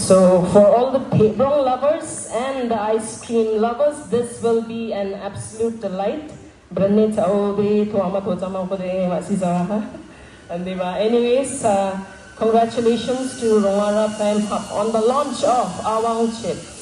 So for all the padrong lovers and the ice cream lovers, this will be an absolute delight. Anyways, congratulations to Rongara Fan Hub on the launch of Awang Chips.